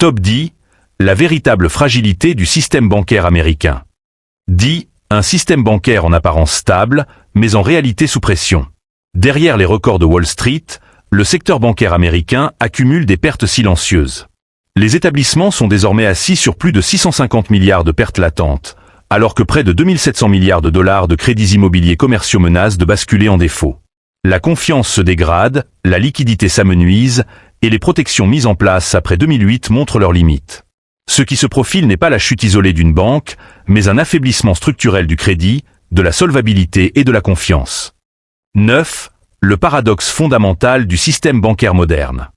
Top 10, la véritable fragilité du système bancaire américain. 10. Un système bancaire en apparence stable, mais en réalité sous pression. Derrière les records de Wall Street, le secteur bancaire américain accumule des pertes silencieuses. Les établissements sont désormais assis sur plus de 650 milliards de pertes latentes, alors que près de 2700 milliards de dollars de crédits immobiliers commerciaux menacent de basculer en défaut. La confiance se dégrade, la liquidité s'amenuise, et les protections mises en place après 2008 montrent leurs limites. Ce qui se profile n'est pas la chute isolée d'une banque, mais un affaiblissement structurel du crédit, de la solvabilité et de la confiance. 9. Le paradoxe fondamental du système bancaire moderne.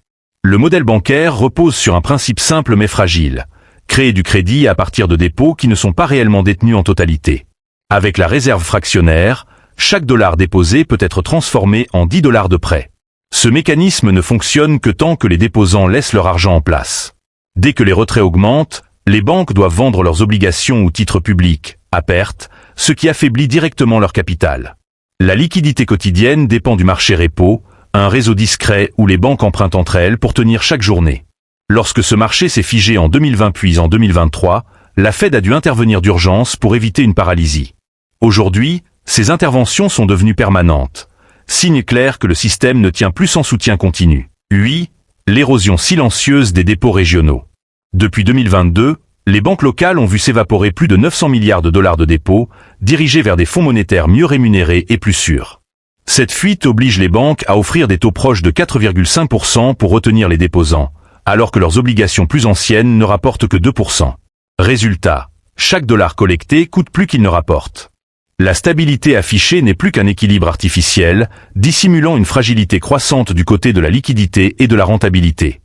Le modèle bancaire repose sur un principe simple mais fragile. Créer du crédit à partir de dépôts qui ne sont pas réellement détenus en totalité. Avec la réserve fractionnaire, chaque dollar déposé peut être transformé en 10 dollars de prêt. Ce mécanisme ne fonctionne que tant que les déposants laissent leur argent en place. Dès que les retraits augmentent, les banques doivent vendre leurs obligations ou titres publics, à perte, ce qui affaiblit directement leur capital. La liquidité quotidienne dépend du marché repo, un réseau discret où les banques empruntent entre elles pour tenir chaque journée. Lorsque ce marché s'est figé en 2020 puis en 2023, la Fed a dû intervenir d'urgence pour éviter une paralysie. Aujourd'hui, ces interventions sont devenues permanentes. Signe clair que le système ne tient plus sans soutien continu. 8. L'érosion silencieuse des dépôts régionaux. Depuis 2022, les banques locales ont vu s'évaporer plus de 900 milliards de dollars de dépôts, dirigés vers des fonds monétaires mieux rémunérés et plus sûrs. Cette fuite oblige les banques à offrir des taux proches de 4,5% pour retenir les déposants, alors que leurs obligations plus anciennes ne rapportent que 2%. Résultat, chaque dollar collecté coûte plus qu'il ne rapporte. La stabilité affichée n'est plus qu'un équilibre artificiel, dissimulant une fragilité croissante du côté de la liquidité et de la rentabilité.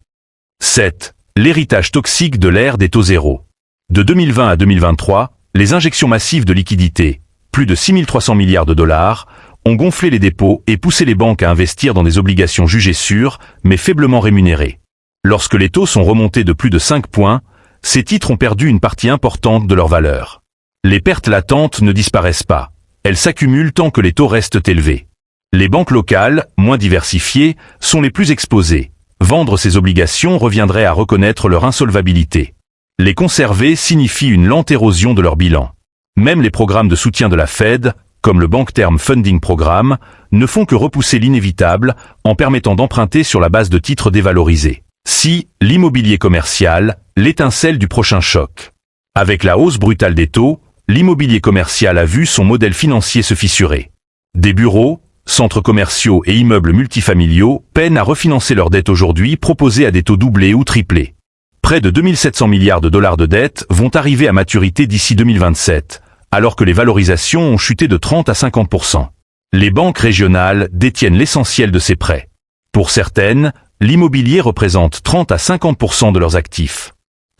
7. L'héritage toxique de l'ère des taux zéro. De 2020 à 2023, les injections massives de liquidités, plus de 6300 milliards de dollars, ont gonflé les dépôts et poussé les banques à investir dans des obligations jugées sûres, mais faiblement rémunérées. Lorsque les taux sont remontés de plus de 5 points, ces titres ont perdu une partie importante de leur valeur. Les pertes latentes ne disparaissent pas. Elles s'accumulent tant que les taux restent élevés. Les banques locales, moins diversifiées, sont les plus exposées. Vendre ces obligations reviendrait à reconnaître leur insolvabilité. Les conserver signifie une lente érosion de leur bilan. Même les programmes de soutien de la Fed, comme le Bank Term Funding Program, ne font que repousser l'inévitable en permettant d'emprunter sur la base de titres dévalorisés. Si l'immobilier commercial, l'étincelle du prochain choc. Avec la hausse brutale des taux, l'immobilier commercial a vu son modèle financier se fissurer. Des bureaux, centres commerciaux et immeubles multifamiliaux peinent à refinancer leurs dettes aujourd'hui proposées à des taux doublés ou triplés. Près de 2700 milliards de dollars de dettes vont arriver à maturité d'ici 2027, alors que les valorisations ont chuté de 30 à 50%. Les banques régionales détiennent l'essentiel de ces prêts. Pour certaines, l'immobilier représente 30 à 50% de leurs actifs.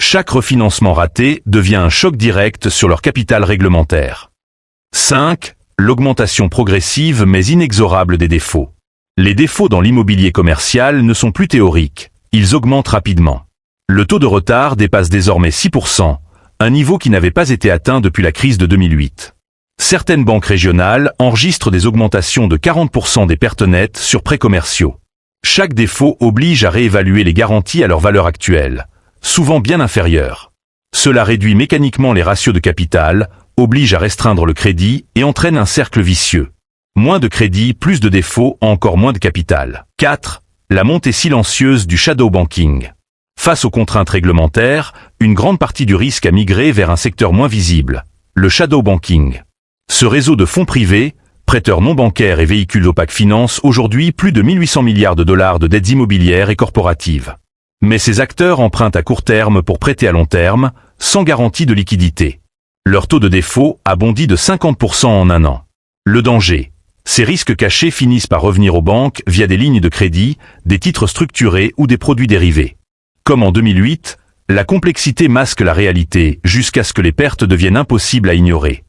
Chaque refinancement raté devient un choc direct sur leur capital réglementaire. 5. L'augmentation progressive mais inexorable des défauts. Les défauts dans l'immobilier commercial ne sont plus théoriques, ils augmentent rapidement. Le taux de retard dépasse désormais 6%, un niveau qui n'avait pas été atteint depuis la crise de 2008. Certaines banques régionales enregistrent des augmentations de 40% des pertes nettes sur prêts commerciaux. Chaque défaut oblige à réévaluer les garanties à leur valeur actuelle, souvent bien inférieures. Cela réduit mécaniquement les ratios de capital, oblige à restreindre le crédit et entraîne un cercle vicieux. Moins de crédit, plus de défauts, encore moins de capital. 4. La montée silencieuse du shadow banking. Face aux contraintes réglementaires, une grande partie du risque a migré vers un secteur moins visible, le shadow banking. Ce réseau de fonds privés, prêteurs non bancaires et véhicules opaques finance aujourd'hui plus de 1800 milliards de dollars de dettes immobilières et corporatives. Mais ces acteurs empruntent à court terme pour prêter à long terme, sans garantie de liquidité. Leur taux de défaut a bondi de 50% en un an. Le danger. Ces risques cachés finissent par revenir aux banques via des lignes de crédit, des titres structurés ou des produits dérivés. Comme en 2008, la complexité masque la réalité jusqu'à ce que les pertes deviennent impossibles à ignorer.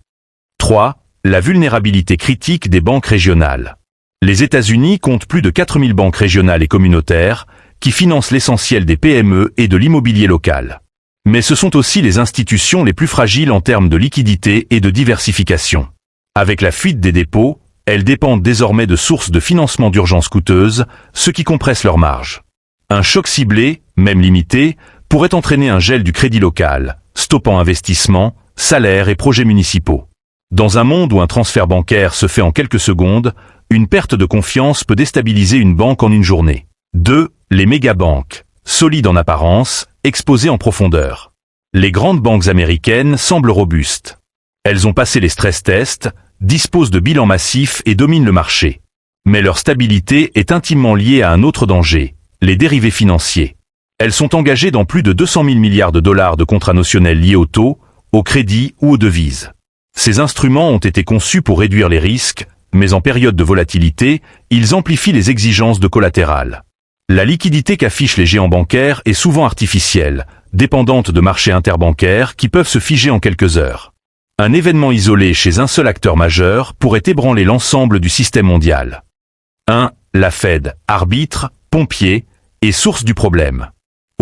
3. La vulnérabilité critique des banques régionales. Les États-Unis comptent plus de 4000 banques régionales et communautaires, qui financent l'essentiel des PME et de l'immobilier local. Mais ce sont aussi les institutions les plus fragiles en termes de liquidité et de diversification. Avec la fuite des dépôts, elles dépendent désormais de sources de financement d'urgence coûteuses, ce qui compresse leurs marges. Un choc ciblé, même limité, pourrait entraîner un gel du crédit local, stoppant investissements, salaires et projets municipaux. Dans un monde où un transfert bancaire se fait en quelques secondes, une perte de confiance peut déstabiliser une banque en une journée. 2. Les mégabanques, solides en apparence, exposées en profondeur. Les grandes banques américaines semblent robustes. Elles ont passé les stress tests, disposent de bilans massifs et dominent le marché. Mais leur stabilité est intimement liée à un autre danger, les dérivés financiers. Elles sont engagées dans plus de 200 000 milliards de dollars de contrats notionnels liés au taux, au crédit ou aux devises. Ces instruments ont été conçus pour réduire les risques, mais en période de volatilité, ils amplifient les exigences de collatéral. La liquidité qu'affichent les géants bancaires est souvent artificielle, dépendante de marchés interbancaires qui peuvent se figer en quelques heures. Un événement isolé chez un seul acteur majeur pourrait ébranler l'ensemble du système mondial. 1. La Fed, arbitre, pompier et source du problème.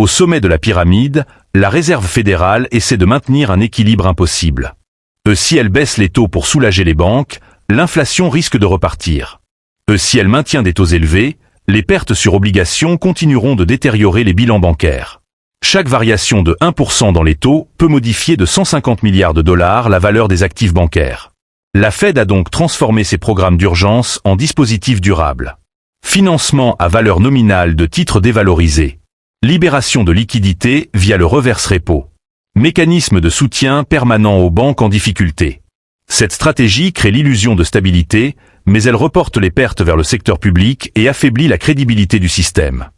Au sommet de la pyramide, la Réserve fédérale essaie de maintenir un équilibre impossible. Si elle baisse les taux pour soulager les banques, l'inflation risque de repartir. Si elle maintient des taux élevés, les pertes sur obligations continueront de détériorer les bilans bancaires. Chaque variation de 1% dans les taux peut modifier de 150 milliards de dollars la valeur des actifs bancaires. La Fed a donc transformé ses programmes d'urgence en dispositifs durables. Financement à valeur nominale de titres dévalorisés. Libération de liquidités via le reverse repo. Mécanisme de soutien permanent aux banques en difficulté. Cette stratégie crée l'illusion de stabilité, mais elle reporte les pertes vers le secteur public et affaiblit la crédibilité du système.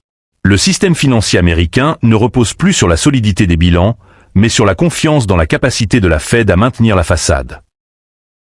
Le système financier américain ne repose plus sur la solidité des bilans, mais sur la confiance dans la capacité de la Fed à maintenir la façade.